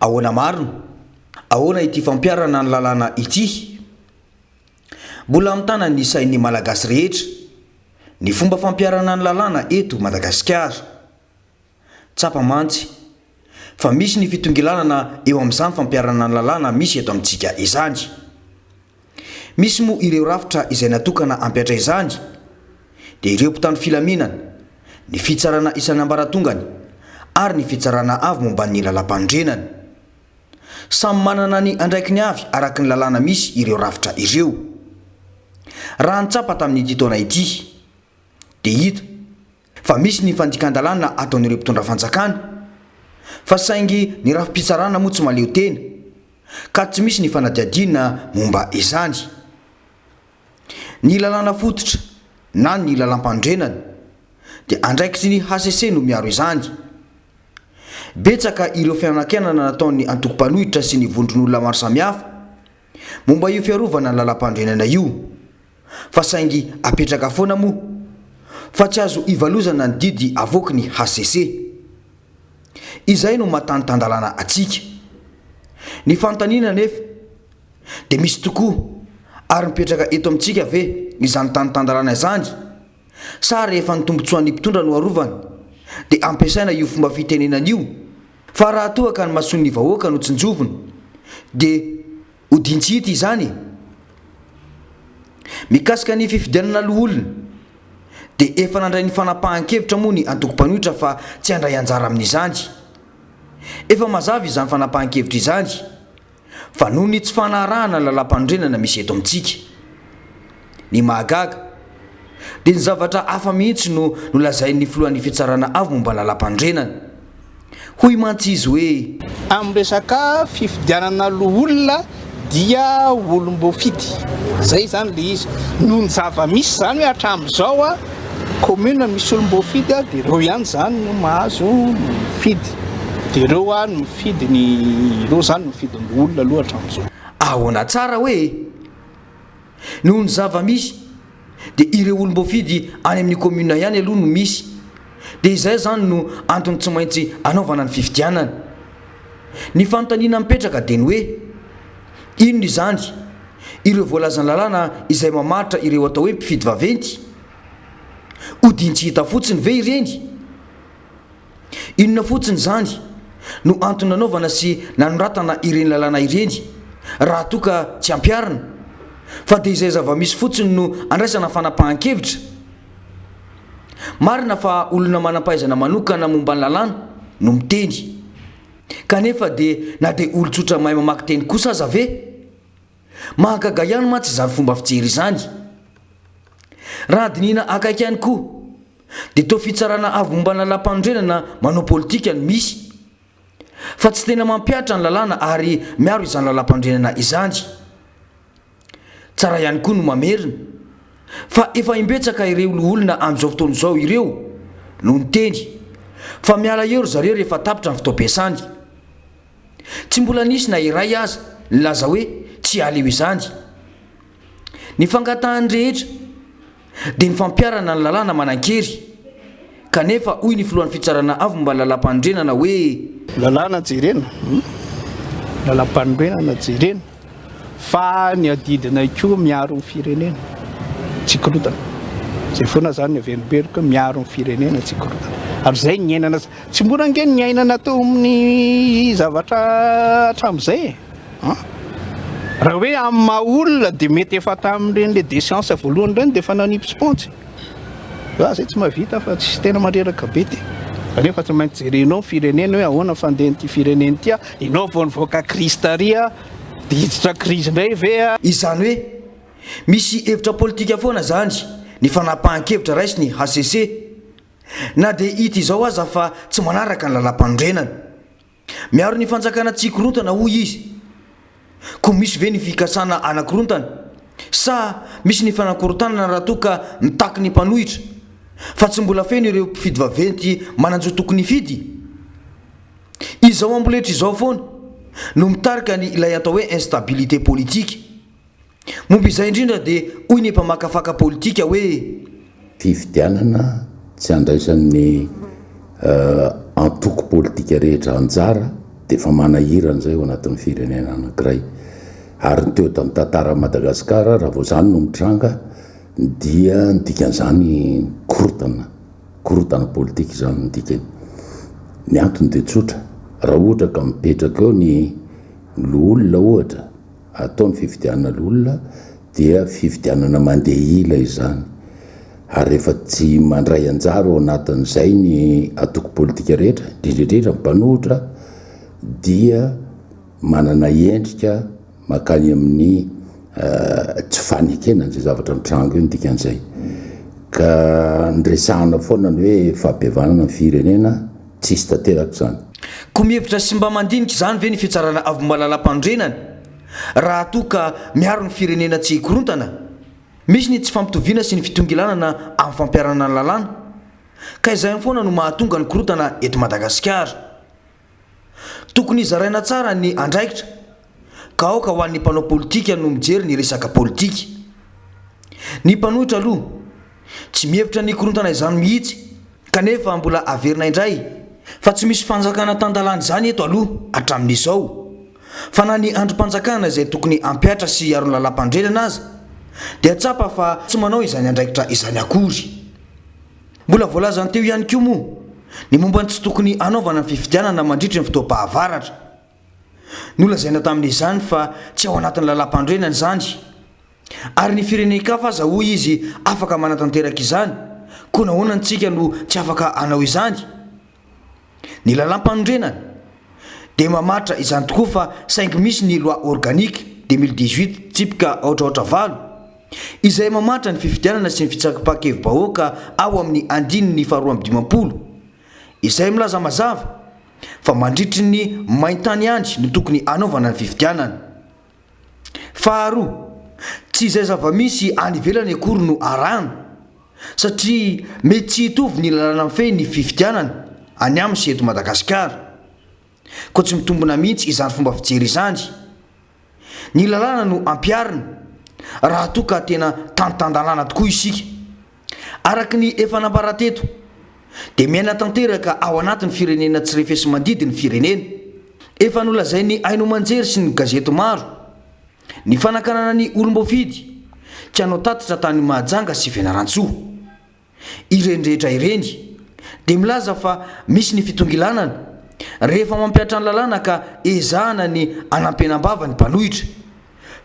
ahoana marina ahoana ity fampiarana ny lalàna ity. Mbola am'tana ny sain'ny malagasy rehetra ny fomba fampiarana ny lalàna eto Madagasikara. Tsapamantsy fa misy ny fitongilanana eo amin'izany fampiarana ny lalàna misy eto amintsika izany. Misy moa ireo rafitra izay natokana ampiatra izany dia ireo mpitandro filaminana, ny fitsarana isan'ny ambaratongany ary ny fitsarana avy momba ny lalam-pandrenany. Samy manana ny andraikiny avy araky ny lalàna misy ireo rafitra ireo. Raha nitsapa tamin'ity taona ity dia hita fa misy ny fandikan-dalàna ataon'ireo mpitondra fanjakana fa saingy ny rafi-pitsarana moa tsy maleo tena ka tsy misy ny fanadiadina momba izany. Ny lalàna fototra na ny lalam-pandrenany dia andraikitry ny HCC no miaro izany. Betsaka ireo fianakaianana nataon'ny antoko-panohitra sy ny vondron'olona maro samihafa momba io fiarovana ny lalam-pandrenana io fa saingy apetraka foana moa fa tsy azo ivalozana ny didy avoky ny HCC. Izay no mahatanitandalàna atsika. Ny fantaniana nefa dia misy tokoa ary mipetraka eto amintsika ve izany tanitandalàna izany sa rehefa ny tombotsoan'ny mpitondra no arovana dia ampiasaina io fomba fitenenana io fa raha toa ka ny mason'ny vahoaka no tsinjovina dia hodintsy hita izany. Mikasika ny fifidianana loholona dia efa nandray ny fanapahan-kevitra moa ny antoko-panohitra fa tsy handray anjara amin'izany. Efa mazava izany fanapahan-kevitra izany fa noho ny tsy fanarahana lalam-pandrenana misy eto amintsika. Ny mahagaga dia ny zavatra hafa mihitsy no lazain'ny filohan'ny fitsarana avy momba lalam-pandrenana. Hoy mantsy izy hoe amin'ny resaka fifidianana loholona dia olom-bofidy zay zany le izy noho ny zava-misy zany hoe hatramin'izao a commune misy olom-bofidy a dia ireo ihany zany no mahazo mifidy dia ireo a no mifidy ireo zany no mifidy ny olona aloha hatramin'izao. Ahoana tsara hoe noho ny zava-misy dia ireo olom-bofidy any amin'ny commune ihany aloha no misy dia izay zany no antony tsy maintsy anaovana ny fifidianana. Ny fanontaniana mipetraka dia ny hoe inona izany ireo voalazany lalàna izay mamaritra ireo atao hoe mpifidy vaventy hodintsy hita fotsiny ve ireny? Inona fotsiny zany no antony nanaovana sy nanoratana ireny lalàna ireny raha toka tsy ampiarina fa dia izay zava-misy fotsiny no andraisana fanapahan-kevitra? Marina fa olona manam-pahaizana manokana momba ny lalàna no miteny kanefa dia na dia olon-tsotra mahay mamaky teny kosa aza ve? Mahagaga ihany mantsy izany fomba fijery izany. Raha dinihina akaiky ihany koa dia toa fitsarana avy momba ny lalam-pandrenana manao politika no misy fa tsy tena mampiatra ny lalàna ary miaro izany lalam-pandrenana izany. Tsara ihany koa no mamerina fa efa imbetsaka ireo olona amin'izao fotoana izao ireo no niteny fa miala ero zareo rehefa tapitra ny fotoam-piasany. Tsy mbola nisy na iray aza nilaza hoe tsy aleo izany. Ny fangatahany rehetra dia ny fampiarana ny lalàna manan-kery kanefa hoy ny filohan'ny fitsarana avy momba lalam-pandrenana hoe lalàna jerena lalam-pandrenana jerena fa ny adidina koa miaro ny firenena tsy korotana. Zay foana zany ny avenoberoka miaro ny firenena tsy korotana ary zay ny ainana tsy mora angeny ny ainana atao amin'ny zavatra hatramin'izay raha hoe amin'ny maha olona dia mety efa tamin'ireny le déchéance voalohany ireny dia efa nanipsiponsy zay tsy mahavita fa tsy tena mandreraka be ty kanefa tsy maintsy jerenao firenena hoe ahoana fandehan'ity firenena ity a ianao vao nivoaka kristaria dia hiditra krizy indray ve a. Izany hoe misy hevitra politika foana zany ny fanapahan-kevitra raisy ny HCC na dia hita izao aza fa tsy manaraka ny lalam-pandrenana. Miaro ny fanjakana tsy korontana hoy izy. Koa misy ve ny fikasana anakorontana sa misy ny fanakorotanana raha toa ka mitaky ny mpanohitra fa tsy mbola feno ireo mpifidy vaventy mananjo tokony hifidy? Izao amboletra izao foana no mitarika ny ilay atao hoe instabilité politique. Momba izay indrindra dia hoy ny mpamakafaka politika hoe fifidianana tsy andraisan'ny antoko politika rehetra anjara dia efa manahirana zay ao anatin'ny firenena anankiray. Ary ny teo tamin'ny tantara Madagasikara raha vao zany no mitranga dia nidikan'izany korotana politika izany nodikany. Ny antony dia tsotra, raha ohatra ka mipetraka eo ny olona ohatra ataony fifidianana olona dia fifidianana mandeha ila izany, ary rehefa tsy mandray anjara ao anatin'izay ny atoko politika rehetra, indrindrindrindra mpanohitra, dia manana endrika makany amin'ny tsy fanekenana zay zavatra mitrango io nidikan'izay. Ka nresahana foana ny hoe fahabevanana ny firenena tsisy tanteraka zany. Koa mihevitra sy mba mandinika izany ve ny fitsarana avy malala-pandrenany raha toa ka miaro ny firenena tsy hikorontana? Misy ny tsy fampitoviana sy ny fitongilanana amin'ny fampiarana ny lalàna, ka izay foana no mahatonga ny korontana eto Madagasikara. Tokony zaraina tsara ny andraikitra ka aoka ho an'ny mpanao politika no mijery ny resaka politika. Ny mpanohitra aloha tsy mihevitra ny korontana izany mihitsy, kanefa mbola averina indray fa tsy misy fanjakana tandalana izany eto aloha hatramin'izao. Fa na ny androm-panjakana izay tokony ampiatra sy hiaro ny lalam-pandrenana aza dia tsapa fa tsy manao izany andraikitra izany akory. Mbola voalazany teo ihany koa moa ny momba ny tsy tokony anaovana ny fifidianana mandritra ny fotoam-pahavaratra. Nolazaina tamin'izany fa tsy ao anatin'ny lalam-pandrenana izany, ary ny firenen-kafa aza hoy izy afaka manatanteraka izany, koa nahoana antsika no tsy afaka anao izany. Ny lalam-pandrenana dia mamatra izany tokoa fa saingy misy ny loi organique 2018 tsipika aotraotra 7 izay mamatra ny fifidianana sy ny fitsakam-pakevi-bahoaka ao amin'ny andininy 220, izay milaza mazava fa mandritry ny maintany andry no tokony anaovana ny fifidianana. Faharoa, tsy izay zava-misy any ivelany akory no arahana, satria mety tsy hitovy ny lalàna mifehy ny fifidianana any amin'ny sy eto Madagasikara. Koa tsy mitombona mihitsy izany fomba fijery izany. Ny lalàna no ampiarina raha toa ka tena tantandalàna tokoa isika. Araka ny efa namparateto dia miaina tanteraka ao anatin'ny firenena tsy refesy mandidiny firenena. Efa nolazain'ny Haino Manjery sy ny gazety maro ny fanakanana ny olom-boafidy tsy hanao tatitra tany Mahajanga sy Fianarantsoa. Ireny rehetra ireny dia milaza fa misy ny fitongilanana rehefa mampiatra ny lalàna ka ezahana ny anampianam-bava ny mpanohitra,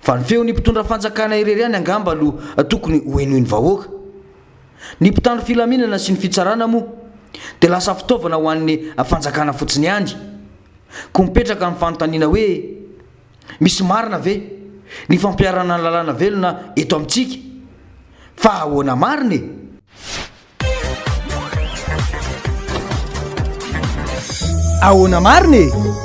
fa ny feo ny mpitondra fanjakana irery ihany angamba no tokony hoenoin'ny vahoaka. Ny mpitandro filaminana sy ny fitsarana moa dia lasa fitaovana ho an'ny fanjakana fotsiny ihany. Koa mipetraka amin'ny fanontaniana hoe misy marina ve ny fampiarana ny lalàna velona eto amintsika? Fa ahoana marina e? Ahoana marina e?